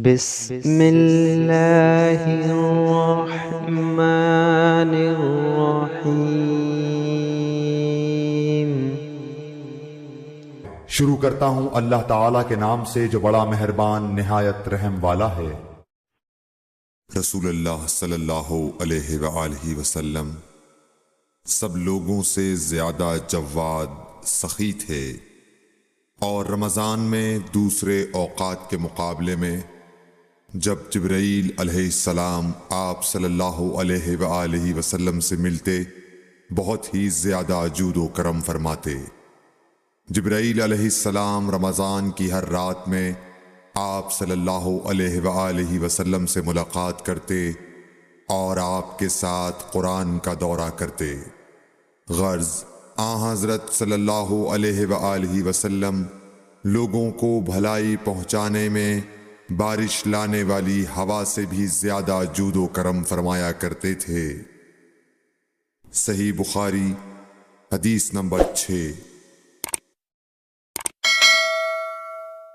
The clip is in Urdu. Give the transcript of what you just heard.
بسم اللہ الرحمن الرحیم۔ شروع کرتا ہوں اللہ تعالیٰ کے نام سے جو بڑا مہربان نہایت رحم والا ہے۔ رسول اللہ صلی اللہ علیہ وآلہ وسلم سب لوگوں سے زیادہ جواد سخی تھے، اور رمضان میں دوسرے اوقات کے مقابلے میں جب جبرائیل علیہ السلام آپ صلی اللہ علیہ وآلہ وسلم سے ملتے بہت ہی زیادہ جود و کرم فرماتے۔ جبرائیل علیہ السلام رمضان کی ہر رات میں آپ صلی اللہ علیہ وآلہ وسلم سے ملاقات کرتے اور آپ کے ساتھ قرآن کا دورہ کرتے۔ غرض حضرت صلی اللہ علیہ وآلہ وسلم لوگوں کو بھلائی پہنچانے میں بارش لانے والی ہوا سے بھی زیادہ جود و کرم فرمایا کرتے تھے۔ صحیح بخاری حدیث نمبر 6۔